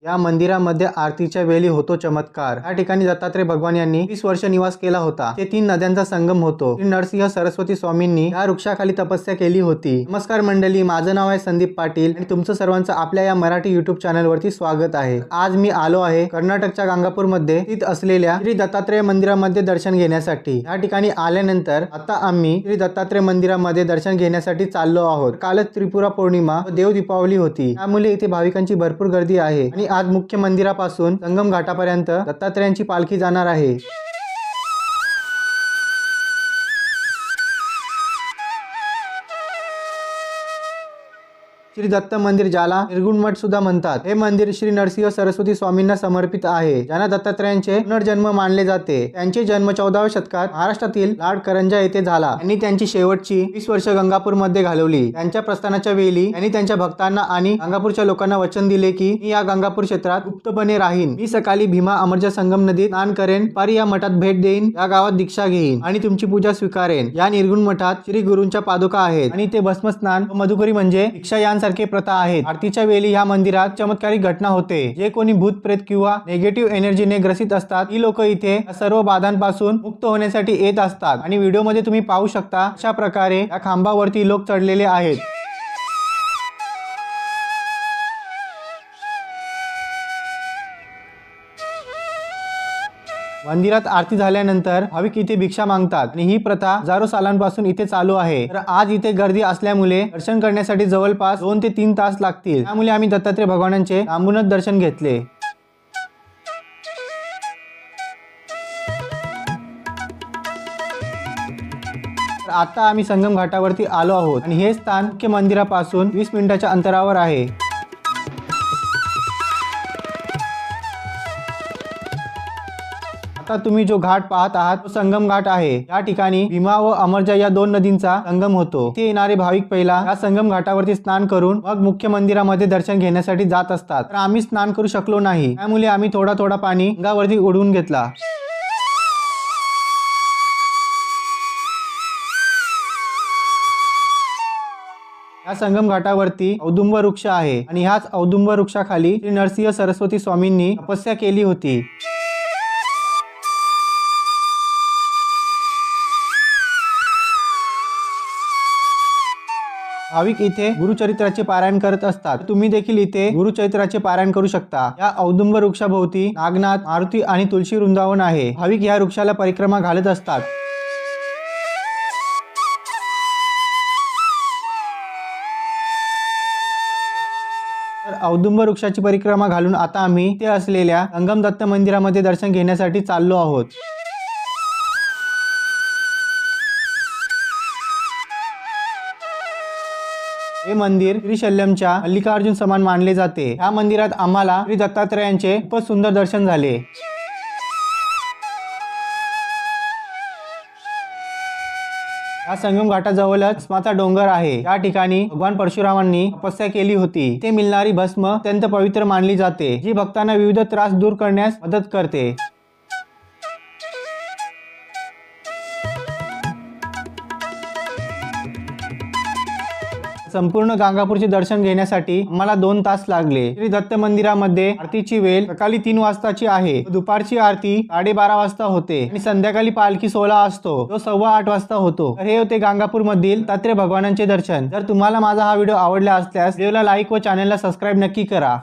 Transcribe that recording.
या मंदिरामध्ये आरतीच्या वेळी होतो चमत्कार। या ठिकाणी दत्तात्रय भगवान यांनी 20 वर्ष निवास केला होता। ते 3 नद्यांचा संगम होतो। श्री नरसिंह सरस्वती स्वामींनी या वृक्षाखाली तपस्या केली होती। नमस्कार मंडळी, माझं नाव आहे संदीप पाटील आणि तुमचं सर्वांचं आपल्या या मराठी YouTube चॅनल वरती स्वागत आहे। आज मी आलो आहे कर्नाटकच्या गंगापूर मध्ये स्थित असलेल्या श्री दत्तात्रय मंदिरामध्ये दर्शन घेण्यासाठी। या ठिकाणी आल्यानंतर आता आम्ही श्री दत्तात्रय मंदिरामध्ये दर्शन घेण्यासाठी चाललो आहोत। कालच त्रिपुरा पौर्णिमा व देव दीपावली होती, त्यामुळे इथे भाविकांची भरपूर गर्दी आहे आणि आज मुख्य मंदिरापासून संगम घाटापर्यंत दत्तात्रयांची पालखी जाणार आहे। श्री दत्त मंदिर, ज्याला निर्गुण मठ सुद्धा म्हणतात, हे मंदिर श्री नरसिंह सरस्वती स्वामींना समर्पित आहे, ज्यांना दत्तात्रयांचे पुनर्जन्म मानले जाते। त्यांचे जन्म 14व्या शतकात महाराष्ट्रातील लाडकरंजा येथे झाला। त्यांनी त्यांची शेवटची 20 वर्ष गंगापूर मध्ये घालवली। त्यांच्या प्रस्थानाच्या वेळी त्यांनी त्यांच्या भक्तांना आणि गंगापूरच्या लोकांना वचन दिले की मी या गंगापूर क्षेत्रात गुप्तपणे राहीन। मी सकाळी भीमा अमरजा संगम नदीत स्नान करेन, पारी या मठात भेट देईन, या गावात दीक्षा घेईन आणि तुमची पूजा स्वीकारेन। या निर्गुण मठात श्री गुरूंच्या पादुका आहेत आणि ते भस्म स्नान व मधुकरी म्हणजे दीक्षा यांसारखे प्रथा आहेत। आरतीच्या वेळी या मंदिरात चमत्कारिक घटना होते। जे कोणी भूत प्रेत किंवा नेगेटिव्ह एनर्जीने ग्रसित असतात, ती लोक इथे सर्व बाधांपासून मुक्त होण्यासाठी येत असतात आणि व्हिडिओ मध्ये तुम्ही पाहू शकता अशा प्रकारे या खांबावरती लोक चढलेले आहेत। मंदिरात आरती झाल्यानंतर भाविक इथे भिक्षा मागतात आणि ही प्रथा हजारो सालांपासून इथे चालू आहे। तर आज इथे गर्दी असल्यामुळे दर्शन करण्यासाठी जवळपास 2 ते 3 तास लागतील, त्यामुळे आम्ही दत्तात्रय भगवानांचे लांबूनच दर्शन घेतले। आता आम्ही संगम घाटावरती आलो आहोत आणि हे स्थान मुख्य मंदिरापासून 20 मिनिटाच्या अंतरावर आहे। आता तुम्ही जो घाट पाहत आहात तो संगम घाट आहे। या ठिकाणी भीमा व अमरजा या 2 नदींचा संगम होतो। इथे येणारे भाविक पहिला या संगम घाटावरती स्नान करून मग मुख्य मंदिरामध्ये दर्शन घेण्यासाठी जात असतात। तर आम्ही स्नान करू शकलो नाही, त्यामुळे आम्ही थोडा पाणी अंगावरती उडवून घेतला। या संगम घाटावरती औदुंब वृक्ष आहे आणि ह्याच औदुंब वृक्षाखाली श्री नरसिंह सरस्वती स्वामींनी तपस्या केली होती। भाविक इथे गुरुचरित्राचे पारायण करत असतात। तुम्ही देखील इथे गुरुचरित्राचे पारायण करू शकता। या औदुंब वृक्षाभोवती नागनाथ, मारुती आणि तुळशी वृंदावन आहे। भाविक या वृक्षाला परिक्रमा घालत असतात। तर औदुंब वृक्षाची परिक्रमा घालून आता आम्ही इथे असलेल्या संगम दत्त मंदिरामध्ये दर्शन घेण्यासाठी चाललो आहोत। हे मंदिर श्री शल्यमच्या मल्लिकार्जुन समान मानले जाते। या मंदिरात आम्हाला श्री दत्तात्रयांचे खूपच सुंदर दर्शन झाले। या संगम घाटाजवळच भस्माचा डोंगर आहे। या ठिकाणी भगवान परशुरामांनी तपस्या केली होती। ते मिळणारी भस्म अत्यंत पवित्र मानली जाते, जी भक्तांना विविध त्रास दूर करण्यास मदत करते। संपूर्ण गंगापूरचे दर्शन घेण्यासाठी आम्हाला 2 तास लागले। श्री दत्त मंदिरामध्ये आरतीची वेळ सकाळी 3 वाजताची आहे, दुपारची आरती 12:30 वाजता होते आणि संध्याकाळी पालखी सोहळा असतो, जो 8:15 वाजता होतो। तर हे होते गंगापूर मधील दत्तात्रय भगवानांचे दर्शन। जर तुम्हाला माझा हा व्हिडिओ आवडला असल्यास व्हिडिओला लाईक व चॅनलला सबस्क्राईब नक्की करा।